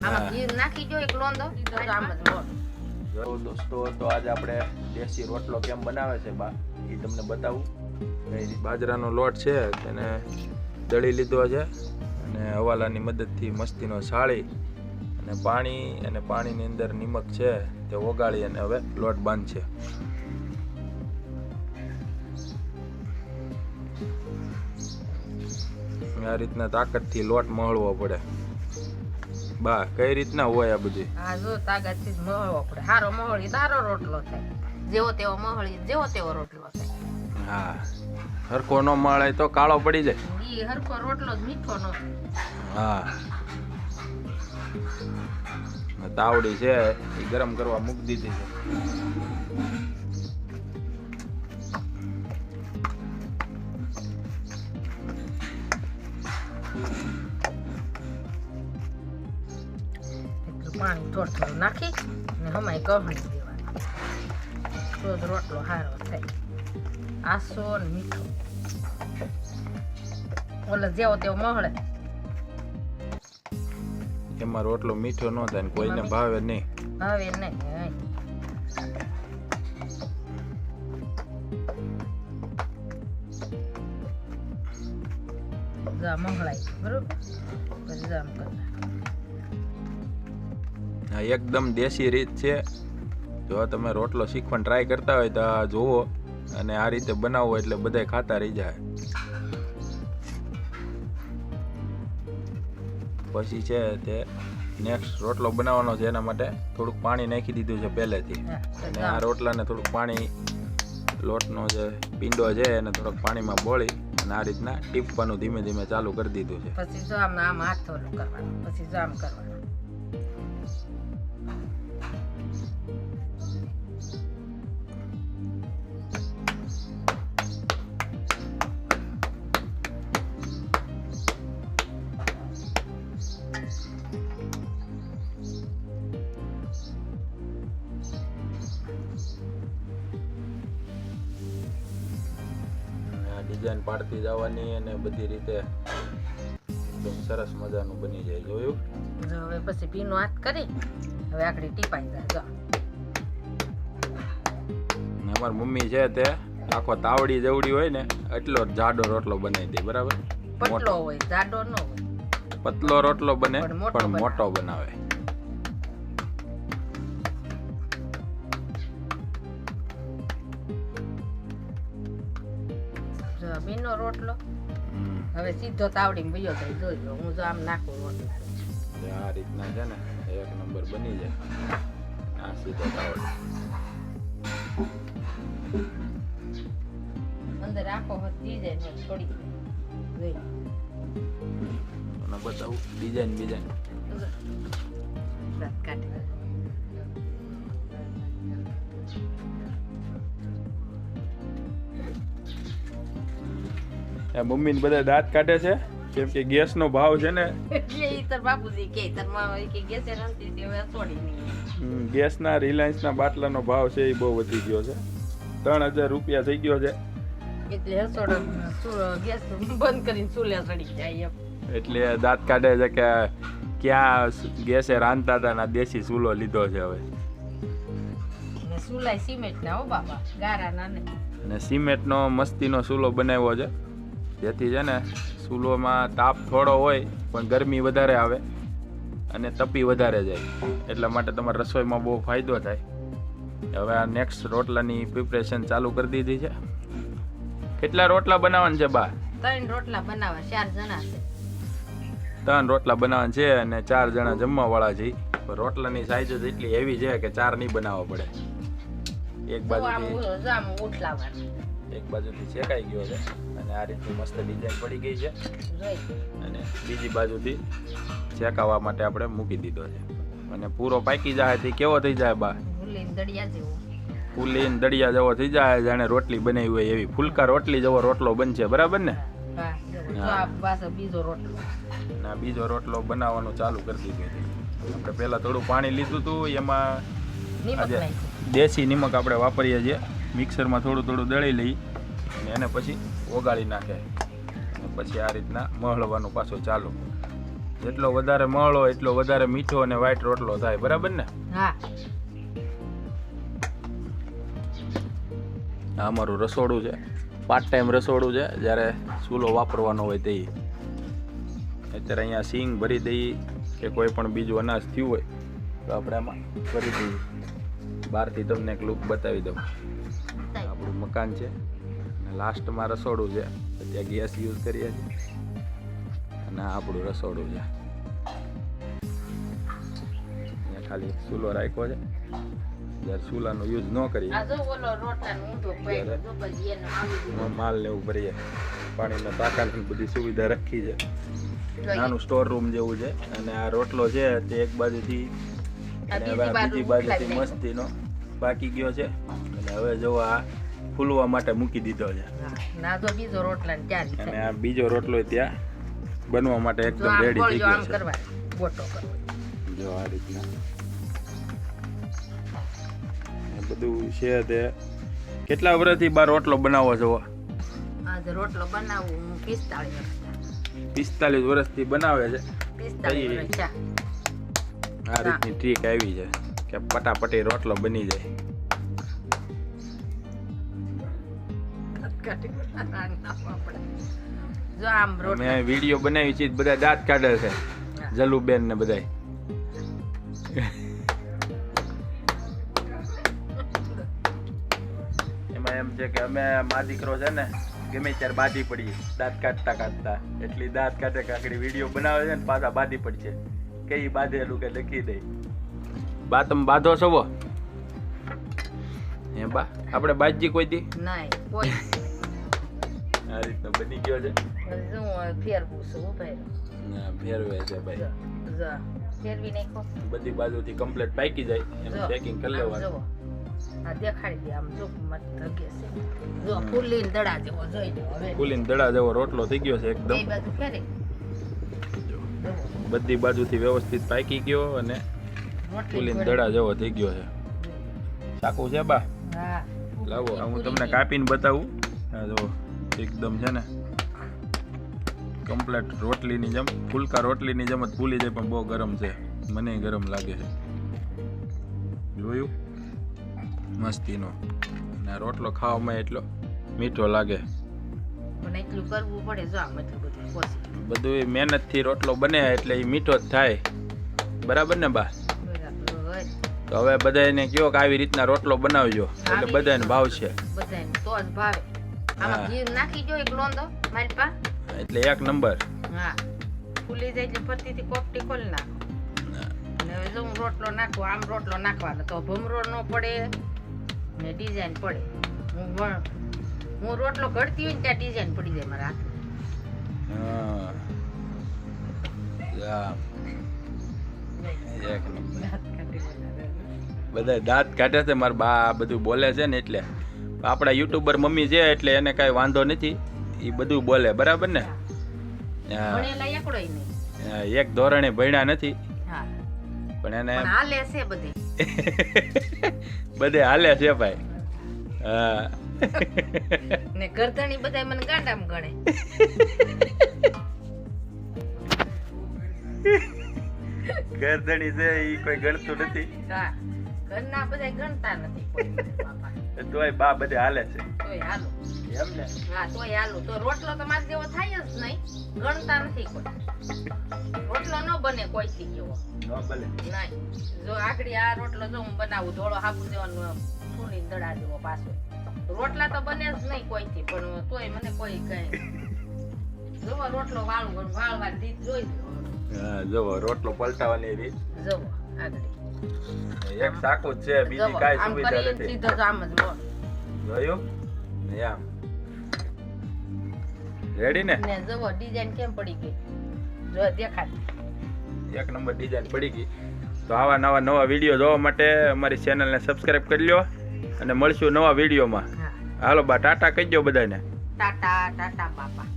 આમાં ઘી નાખી જો એક લોંદો તો આમ જ લોટ. જો દોસ્તો, તો આજે આપણે દેશી રોટલો કેમ બનાવે છે બા એ તમને બતાવું. બાજરાનો લોટ છે તેને દળી લીધો છે અને હવાલાની મદદથી મસ્તીનો સાળી અને પાણીની અંદર નિમક છે તે ઓગાળી અને હવે લોટ બાંધશે. આ રીતના તાકાતથી લોટ મહળવો પડે. બા કઈ રીતના હોય આ બધી? હા જો તાકાતથી જ મહળવો પડે. હારો મહળી તારો રોટલો થાય, જેવો તેવો મહળી જેવો તેવો રોટલો થાય. હા, હરખો નો મળે તો કાળો પડી જાય. ઈ હરખો રોટલો જ મીઠો નો. હા, તાવડી છે એ ગરમ કરવા મૂકી દીધી છે. પાણી થોડું થોડું નાખી ને હમાય કહણી દેવાનું તો જ રોટલો સારો થાય, આસો ને મીઠો. ઓલે જેવો તેવો મહળે એમાં રોટલો મીઠો ન થાય ને કોઈને ભાવે નહીં. હવે નહીં જા મહળાય બરોબર પછી જામ કર. હા, એકદમ દેશી રીત છે. જો તમે રોટલો શીખવાની ટ્રાય કરતા હોય તો આ જોવો અને આ રીતે બનાવો એટલે બધાય ખાતા રહી જાય. પછી છે તે નેક્સ્ટ રોટલો બનાવવાનો છે, એના માટે થોડુંક પાણી નાખી દીધું છે પહેલેથી અને આ રોટલાને થોડુંક પાણી લોટનો જે પીંડો છે એને થોડોક પાણીમાં બોળી અને આ રીતના ટીપવાનું ધીમે ધીમે ચાલુ કરી દીધું છે. પછી જો આમ હાથ ઓલું કરવાનું, પછી જો આમ કરવાનું. ડિઝાઇન પાડતી જવાની અને બધી રીતે એકદમ સરસ મજાનું બની જાય. જોયું? હવે પછી પીનો હાથ કરી હવે આકડી ટીપાઈ જાય. જો અમારી મમ્મી છે તે આખો તાવડી જેવડી હોય ને એટલો જાડો રોટલો બનાવી દે. બરાબર? પતલો હોય, જાડો ન હોય. પતલો રોટલો બને પણ મોટો બનાવે. પીનો રોટલો હવે સીધો તાવડીમાં ભયો જાય. જોજો હું જો આમ નાખું રોટલો આ રીતના છે ને એક નંબર બની જાય. આ સીધો તાવડી અંદર આખો હજી જાય ને થોડી જોઈ બતાવું ડિઝાઇન દાંત કાઢી. મમ્મી ને બધા દાંત કાઢે છે કેમ કે ગેસ નો ભાવ છે ને એટલે ઈ તાર બાપુજી કે તાર માં કે ગેસે નથી તે હવે છોડી નહીં. ગેસ ના રિલાયન્સ ના બાટલાનો ભાવ છે એ બહુ વધી ગયો છે. 3000 રૂપિયા થઈ ગયો છે. એટલે હસોડ ગેસ બંધ કરીને ચૂલે ચડી જાય એમ. એટલે દાંત કાઢે છે કે ક્યાં ગેસે રાંધતા હતા ને દેશી ચૂલો લીધો છે હવે. ને ચૂલાય સિમેન્ટ ના હો બાબા, ગારા ના ને. અને સિમેન્ટ નો મસ્તીનો ચૂલો બનાવ્યો છે જેથી છે ને ચૂલોમાં તાપ થોડો હોય પણ ગરમી વધારે આવે અને તપી વધારે જાય, એટલા માટે તમારે રસોઈમાં બહુ ફાયદો થાય. હવે આ નેક્સ્ટ રોટલાની પ્રિપરેશન ચાલુ કરી દીધી છે. કેટલા રોટલા બનાવવાના છે બા? 3 રોટલા બનાવવા, 4 જણા છે. 3 રોટલા બનાવવાના છે અને 4 જણા જમવા વાળા છે. રોટલાની સાઈઝ જ એટલી હેવી છે કે 4 નહીં બનાવવા પડે. એક બાજુથી શેકાઈ ગયો છે અને આ રીતની મસ્ત ડિઝાઇન પડી ગઈ છે અને બીજી બાજુથી શેકાવા માટે આપણે મૂકી દીધો છે અને પૂરો પાકી જાય થી કેવો થઈ જાય બા? ફૂલીને દળિયા જેવો થઈ જાય, જાણે રોટલી બનાવી હોય એવી. ફૂલકા રોટલી જેવો રોટલો બનશે. બરાબર ને? બીજો રોટલો બનાવવાનું ચાલુ કરી દીધું છે. આપણે પહેલા થોડું પાણી લીધું હતું, એમાં દેશી નિમક આપણે વાપરીએ છીએ. મિક્સરમાં થોડું દળી લઈ અને એને પછી ઓગાળી નાખે અને પછી આ રીતના મહળવાનું પાછું ચાલુ. જેટલો વધારે મળ હોય એટલો વધારે મીઠો અને વ્હાઈટ રોટલો થાય, બરાબર ને? હા. આ અમારું રસોડું છે, પાર્ટ ટાઈમ રસોડું છે, જ્યારે ચૂલો વાપરવાનો હોય તે. અત્યારે અહીંયા સિંગ ભરી દઈએ કે કોઈ પણ બીજું અનાજ થયું હોય તો આપણે આમાં ભરી દઈએ. બહારથી તમને એક લુક બતાવી દઉં. આપણું મકાન છે અને લાસ્ટમાં રસોડું છે. ત્યાં ગેસ યુઝ કરીએ છીએ અને આ આપણું રસોડું છે. અહીંયા ખાલી ચૂલો રાખ્યો છે. જ્યારે ચૂલાનો યુઝ ન કરીએ માલ ને એવું ભરીએ. પાણીના ટાંકાની બધી સુવિધા રાખી છે. નાનું સ્ટોર રૂમ જેવું છે. અને આ રોટલો છે તે એક બાજુથી બીજી બાજુથી મસ્તીનો પાકી ગયો છે. અને હવે જો આ ફૂલવા માટે મૂકી દીધો છે. અને આ બીજો રોટલો ત્યાં બનવા માટે એકદમ રેડી થઈ ગયો છે. જો આ રીતના બધું છે. તે કેટલા વર્ષથી બાર રોટલો બનાવો છો? રોટલો બનાવું 45 વર્ષથી બનાવે છે. આ રીતની ટ્રીક આવી છે કે પટાપટી રોટલો બની જાય. મેં વિડીયો બનાવી છે, બધા દાંત કાઢે છે, જલુબેન ને બધા. એમાં એમ છે કે અમે મા દીકરો છે ને ગમે ત્યારે બાજી પડીએ દાંત કાઢતા કાઢતા. એટલી દાંત કાઢે કે આખરી વિડીયો બનાવે છે ને પાછા બાજી પડશે. કઈ બાંધેલું કે લખી દે. બા તમે બાંધો છો? હે બા આપણે બાજી કોઈ દી નહીં કોઈ. આ રીતનો બની ગયો છે. ફેરવે છે ભાઈ. ફેરવી નાખો. બધી બાજુથી કમ્પ્લીટ પાકી જાય એમ પેકિંગ કરી લેવાનું. આ દેખાડી દે આમ જો મત ધગે છે. જો ફૂલીન દડા જેવો જોઈ લો હવે. ફૂલીન દડા જેવો રોટલો થઈ ગયો છે એકદમ. બે બાજુ ફેરે. બધી બાજુથી વ્યવસ્થિત પાકી ગયો અને ફૂલીન દડા જેવો થઈ ગયો છે. ચાકુ છે બા? હા લાવો હું તમને કાપીને બતાવું. આ જો એકદમ છે ને કમ્પ્લીટ રોટલીની જેમ, ફૂલકા રોટલીની જેમ જ ફૂલી જાય, પણ બહુ ગરમ છે. મને ગરમ લાગે છે. જોયું? મસ્તીનો. અને રોટલો ખાવામાં એટલો મીઠો લાગે. પણ એટલું કરવું પડે. જો આમ એટલું બધું મહેનતથી રોટલો બને એટલે એ મીઠો જ થાય, બરાબર ને બા? તો હવે બધાને કયો કે આવી રીતના રોટલો બનાવજો એટલે બધાને ભાવશે. બધાને તો જ ભાવે. આમાં ઘી નાખી જો એક લોંદો મારી પા એટલે એક નંબર. હા ફૂલી જાય એટલે ફરતીથી કોપટી ખોલી નાખો. અને હવે જો હું રોટલો નાખું, આમ રોટલો નાખવાનો તો ભમરો ન પડે ને ડિઝાઇન પડે. હું રોટલો ઘડતી હોય ને ત્યાં ડિઝાઇન પડી જાય મારા બધા દાંત કાઢે છે. મારા બા બધું બોલે છે ને એટલે આપણા યુટ્યુબર મમ્મી છે એટલે એને કઈ વાંધો નથી. એ બધું બોલે, બરાબર ને? એક ધોરણે ભણ્યા નથી પણ એને હાલે છે બધે. બધે હાલે છે ભાઈ. હા ને ગરદણી બધા મને ગાંડામ ગણે. ગરદણી છે ઈ કોઈ ગણતું નથી. હા ઘરના બધા ગણતા નથી બાપા. તોય બા બધે હાલે છે. તોય હાલો એમ ને? હા તોય હાલો. તો રોટલો તો મારે જેવો થાય જ નહીં. ગણતા નથી કોઈ. રોટલો ન બને કોઈથી જેવો. ન બને. નહીં. જો આખડી આ રોટલો જો હું બનાવું ધોળો હાબુ દેવાનું ફૂલી દડા જેવો પાછો. રોટલા તો બને જ નહીં કોઈથી, પણ તોય મને કોઈ કઈ જોવો રોટલો વાળવાની રીત જોઈ લો. હા જોવો રોટલો પલટાવવાની રીત જોવો આગળ. એક સાકુ જ છે, બીજી કાઈ સુવિધા નથી. સીધો જ આમ જ લો. જોયું? આમ રેડી ને? ને જોવો ડિઝાઇન કેમ પડી ગઈ. જો દેખાય. એક નંબર ડિઝાઇન પડી ગઈ. તો આવા નવા વિડીયો જોવા માટે અમારી ચેનલને સબસ્ક્રાઇબ કરી લો અને મળશું નવા વિડીયોમાં. હાલો બા ટાટા કહી દો બધાને. ટાટા ટાટા બાપા.